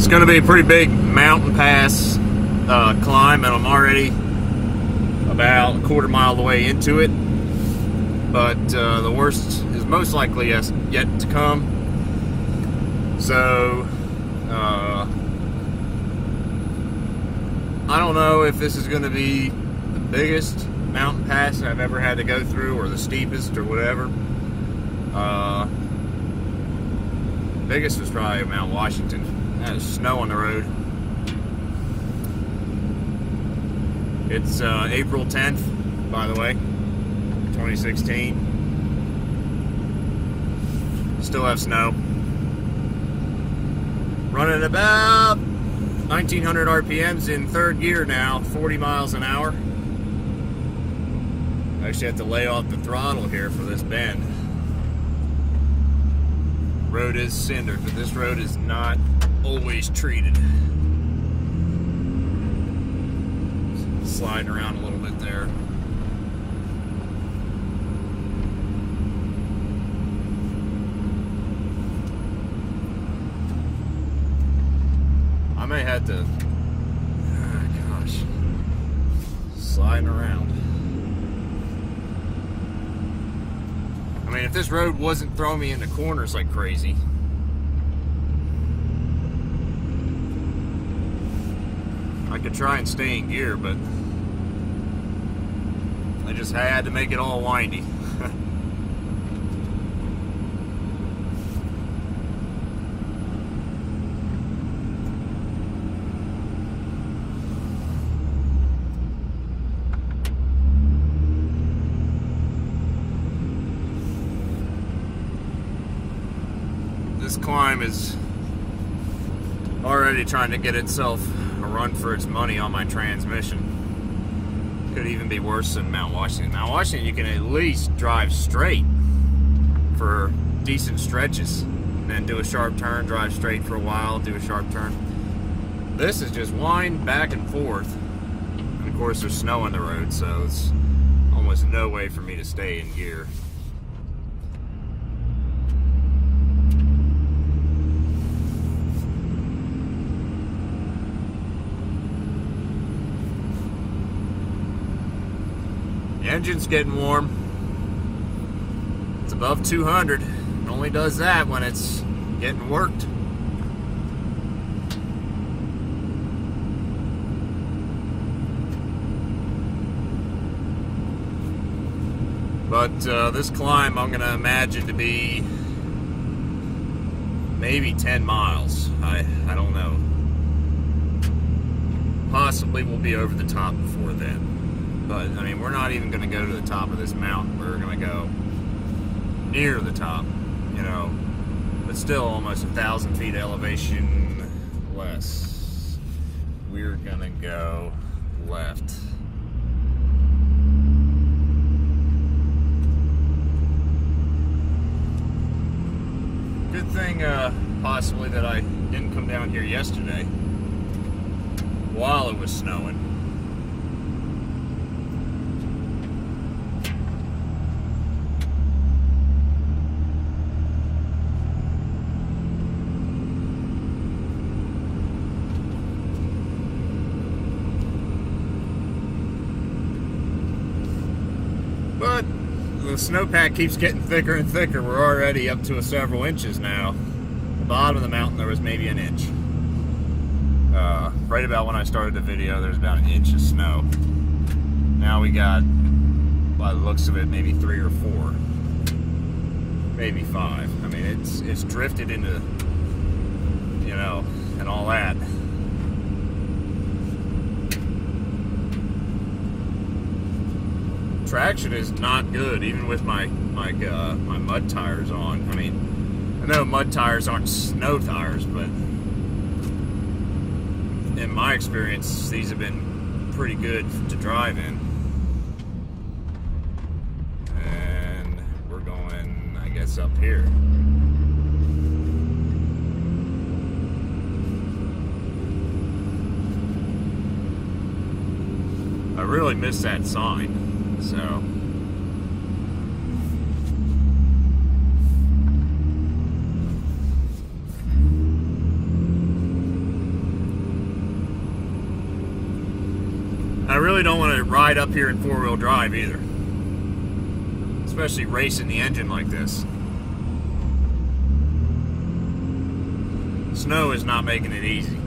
It's going to be a pretty big mountain pass climb, and I'm already about a quarter mile of the way into it. But the worst is most likely yet to come. So I don't know if this is going to be the biggest mountain pass I've ever had to go through, or the steepest, or whatever. Biggest was probably Mount Washington. There's snow on the road. It's April 10th, by the way, 2016. Still have snow. Running about 1900 RPMs in third gear now, 40 miles an hour. I actually have to lay off the throttle here for this bend. Road is cindered, but this road is not always treated. Sliding around a little bit there. I may have to, gosh, sliding around. I mean, if this road wasn't throwing me into corners like crazy, I could try and stay in gear, but I just had to make it all windy. This climb is already trying to get itself a run for its money on my transmission. Could even be worse than Mount Washington. Mount Washington, you can at least drive straight for decent stretches, and then do a sharp turn, drive straight for a while, do a sharp turn. This is just wind back and forth. And of course, there's snow on the road, so it's almost no way for me to stay in gear. The engine's getting warm. It's above 200. It only does that when it's getting worked. But this climb I'm gonna imagine to be maybe 10 miles. I don't know. Possibly we'll be over the top before then. But, I mean, we're not even going to go to the top of this mountain. We're going to go near the top, you know. But still almost 1,000 feet elevation less. We're going to go left. Good thing, possibly, that I didn't come down here yesterday while it was snowing. But the snowpack keeps getting thicker and thicker. We're already up to several inches now. The bottom of the mountain, there was maybe an inch. Right about when I started the video, there's about an inch of snow. Now we got, by the looks of it, maybe 3 or 4. Maybe 5. I mean, it's drifted into, you know, and all that. Traction is not good, even with my mud tires on. I mean, I know mud tires aren't snow tires, but in my experience, these have been pretty good to drive in. And we're going, I guess, up here. I really miss that sign. So I really don't want to ride up here in four-wheel drive either, especially racing the engine like this. Snow is not making it easy.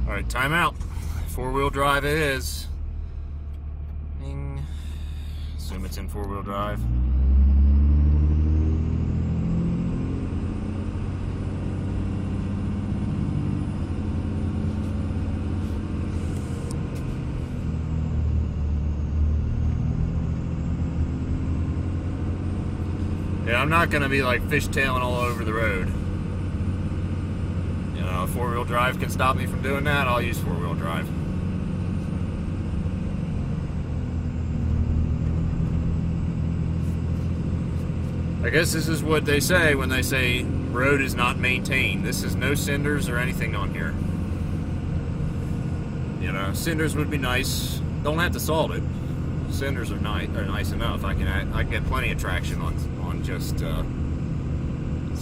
Alright, time out. Four-wheel drive it is. Ding. Assume it's in four-wheel drive. Yeah, I'm not going to be like fishtailing all over the road. You know, if four-wheel drive can stop me from doing that, I'll use four-wheel drive. I guess this is what they say when they say road is not maintained. This is no cinders or anything on here. You know, cinders would be nice. Don't have to salt it. Cinders are nice enough. I can get plenty of traction on just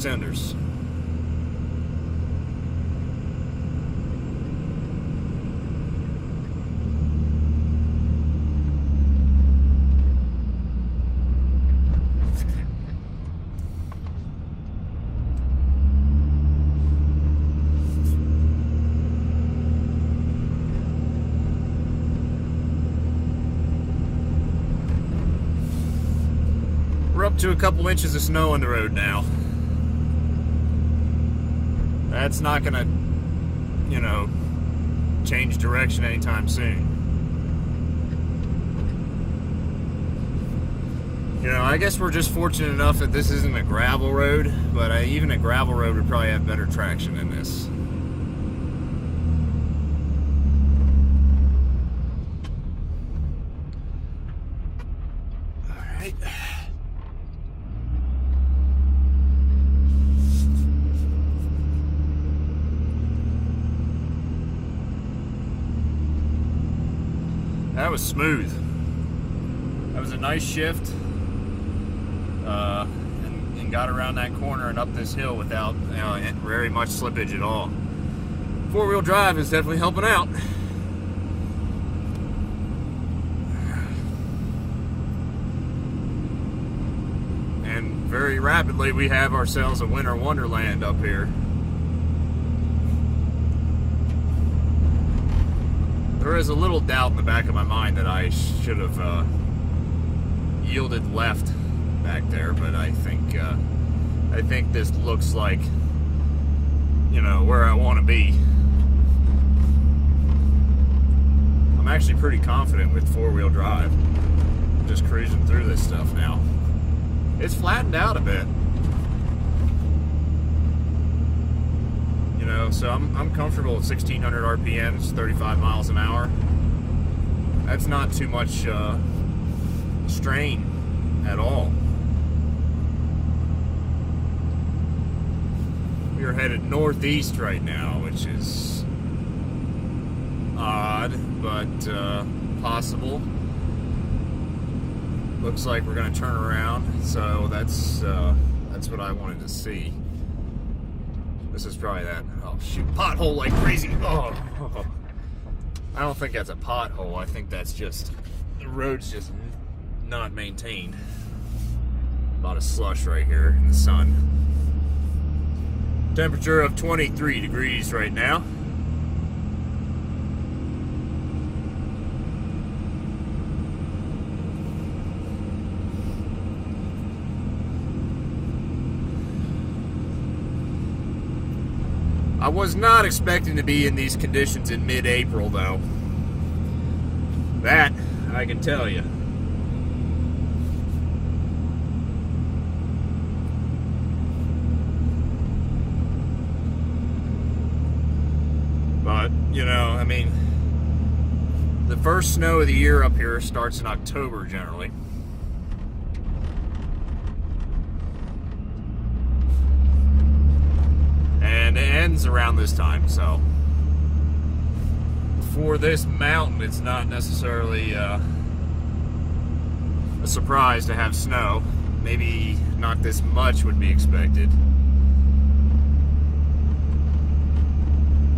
cinders. We're up to a couple inches of snow on the road now. That's not gonna, you know, change direction anytime soon. You know, I guess we're just fortunate enough that this isn't a gravel road, but even a gravel road would probably have better traction than this. All right. That was smooth. That was a nice shift, and got around that corner and up this hill without very much slippage at all. Four-wheel drive is definitely helping out. And very rapidly we have ourselves a winter wonderland up here. There is a little doubt in the back of my mind that I should have yielded left back there, but I think this looks like, you know, where I want to be. I'm actually pretty confident with four-wheel drive. Just cruising through this stuff now. It's flattened out a bit. You know, so I'm comfortable at 1600 RPMs, 35 miles an hour. That's not too much strain at all. We are headed northeast right now, which is odd, but possible. Looks like we're going to turn around, so that's what I wanted to see. This is probably that, oh shoot, pothole like crazy. Oh, I don't think that's a pothole. I think that's just, the road's just not maintained. A lot of slush right here in the sun. Temperature of 23 degrees right now. I was not expecting to be in these conditions in mid-April, though. That, I can tell you. But, you know, I mean, the first snow of the year up here starts in October, generally. And ends around this time, so for this mountain, it's not necessarily a surprise to have snow. Maybe not this much would be expected.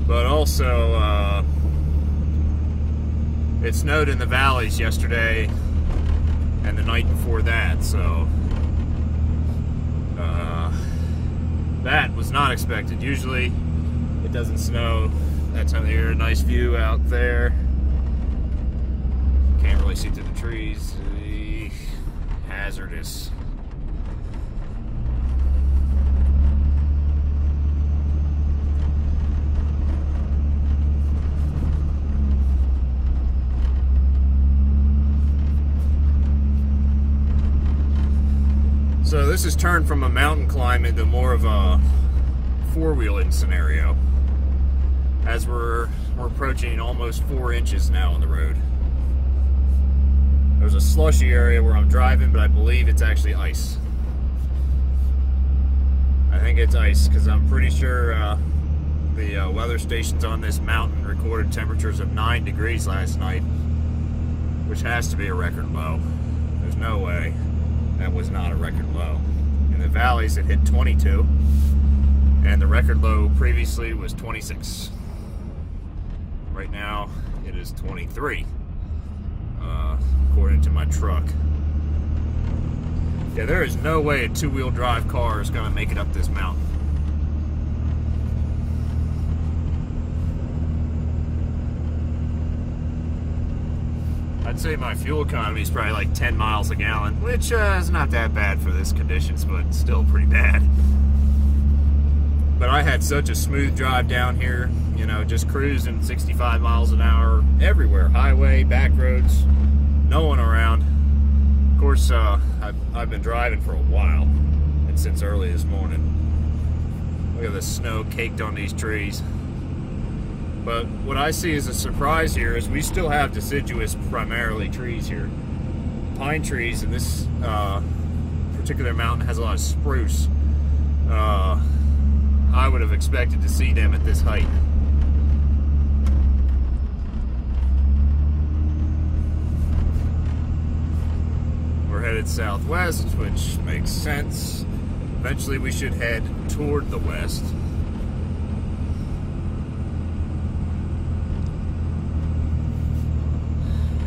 But also, it snowed in the valleys yesterday and the night before that, so that was not expected. Usually it doesn't snow that time of the year. Nice view out there. Can't really see through the trees. Hazardous. So this has turned from a mountain climb into more of a four-wheeling scenario, as we're approaching almost 4 inches now on the road. There's a slushy area where I'm driving, but I believe it's actually ice. I think it's ice because I'm pretty sure the weather stations on this mountain recorded temperatures of 9 degrees last night, which has to be a record low. There's no way that was not a record low. In the valleys it hit 22, and the record low previously was 26. Right now it is 23, according to my truck. Yeah, there is no way a two-wheel drive car is going to make it up this mountain. I'd say my fuel economy is probably like 10 miles a gallon, which is not that bad for this conditions, but still pretty bad. But I had such a smooth drive down here, you know, just cruising 65 miles an hour everywhere, highway, back roads, no one around. Of course, I've been driving for a while, and since early this morning. Look at the snow caked on these trees. But what I see as a surprise here is we still have deciduous, primarily trees here. Pine trees, and this particular mountain has a lot of spruce. I would have expected to see them at this height. We're headed southwest, which makes sense. Eventually we should head toward the west.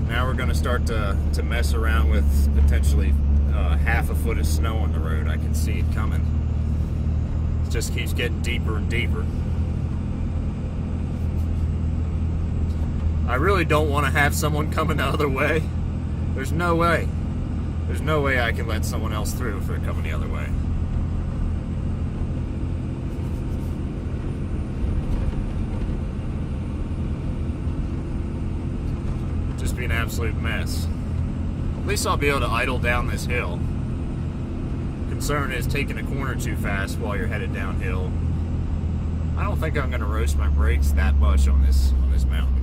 Now we're going to start to mess around with potentially half a foot of snow on the road. I can see it coming. It just keeps getting deeper and deeper. I really don't want to have someone coming the other way. There's no way. There's no way I can let someone else through if they're coming the other way. Just be an absolute mess. At least I'll be able to idle down this hill. Concern is taking a corner too fast while you're headed downhill. I don't think I'm going to roast my brakes that much on this mountain.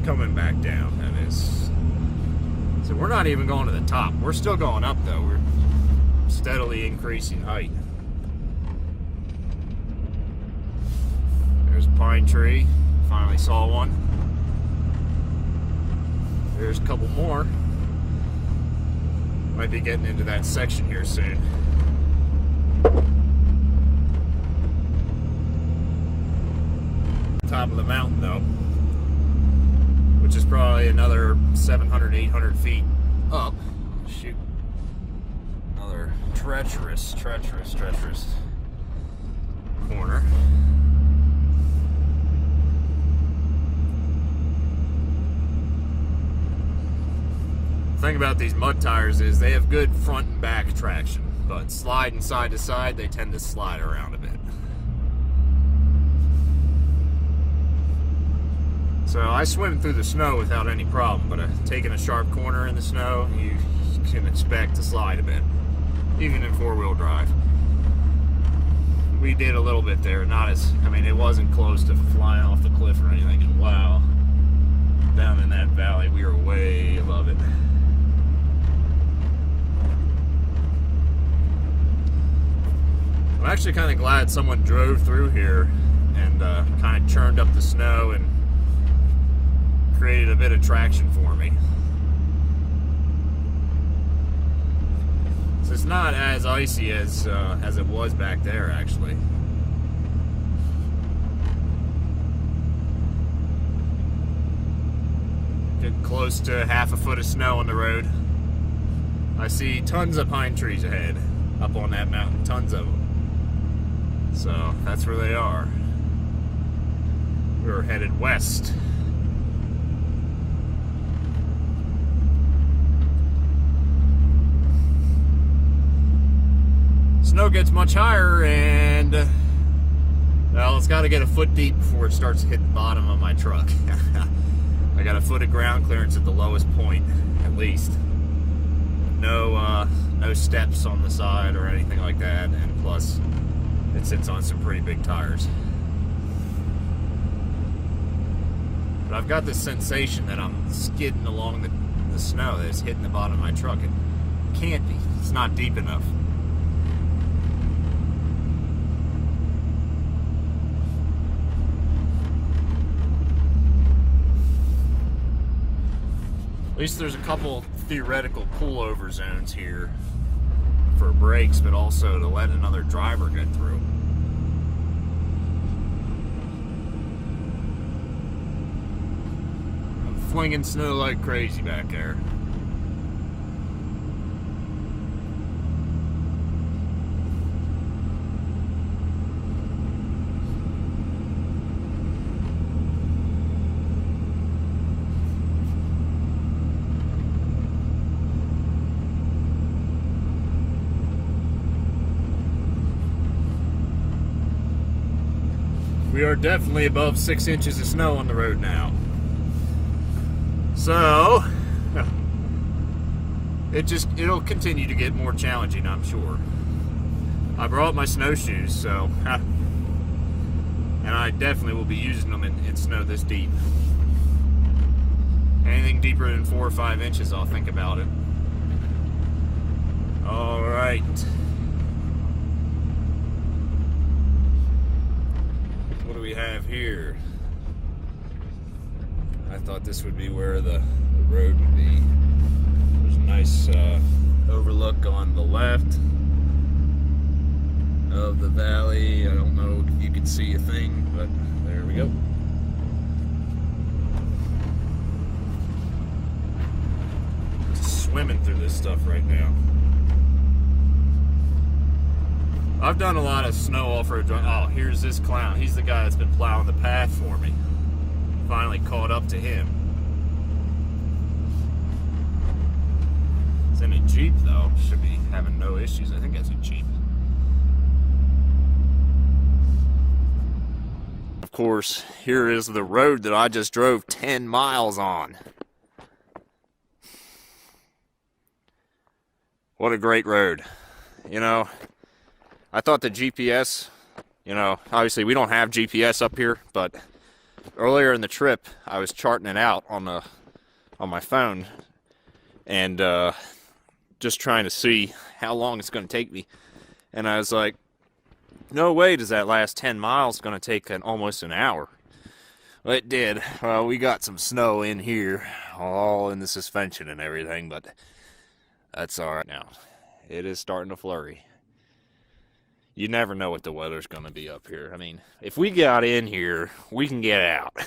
Coming back down, that is. So we're not even going to the top. We're still going up though. We're steadily increasing height. There's a pine tree. Finally saw one. There's a couple more. Might be getting into that section here soon. Top of the mountain though, which is probably another 700, 800 feet up. Shoot. Another treacherous corner. The thing about these mud tires is they have good front and back traction, but sliding side to side, they tend to slide around a bit. So I swim through the snow without any problem, but taking a sharp corner in the snow, you can expect to slide a bit, even in four-wheel drive. We did a little bit there, not as, I mean, it wasn't close to flying off the cliff or anything, and wow, down in that valley, we were way above it. actually kind of glad someone drove through here and kind of churned up the snow and created a bit of traction for me. So it's not as icy as it was back there, actually. Getting close to half a foot of snow on the road. I see tons of pine trees ahead, up on that mountain, tons of them. So that's where they are. We're headed west. Snow gets much higher, and well, it's got to get a foot deep before it starts to hit the bottom of my truck. I got a foot of ground clearance at the lowest point, at least. No steps on the side or anything like that, and plus, it sits on some pretty big tires. But I've got this sensation that I'm skidding along the snow that's hitting the bottom of my truck. It can't be. It's not deep enough. At least there's a couple theoretical pullover zones here for brakes, but also to let another driver get through. I'm flinging snow like crazy back there. We are definitely above 6 inches of snow on the road now. So, it'll continue to get more challenging, I'm sure. I brought my snowshoes, so, and I definitely will be using them in snow this deep. Anything deeper than 4 or 5 inches, I'll think about it. All right. What do we have here? I thought this would be where the road would be. There's a nice overlook on the left of the valley. I don't know if you can see a thing, but there we go. Swimming through this stuff right now. I've done a lot of snow off-road driving. Oh, here's this clown. He's the guy that's been plowing the path for me. Finally caught up to him. It's in a Jeep, though. Should be having no issues. I think that's a Jeep. Of course, here is the road that I just drove 10 miles on. What a great road. You know, I thought the GPS, you know, obviously we don't have GPS up here, but earlier in the trip, I was charting it out on my phone and just trying to see how long it's going to take me. And I was like, no way does that last 10 miles going to take almost an hour. Well, it did. Well, we got some snow in here, all in the suspension and everything, but that's all right now. It is starting to flurry. You never know what the weather's going to be up here. I mean, if we got in here, we can get out.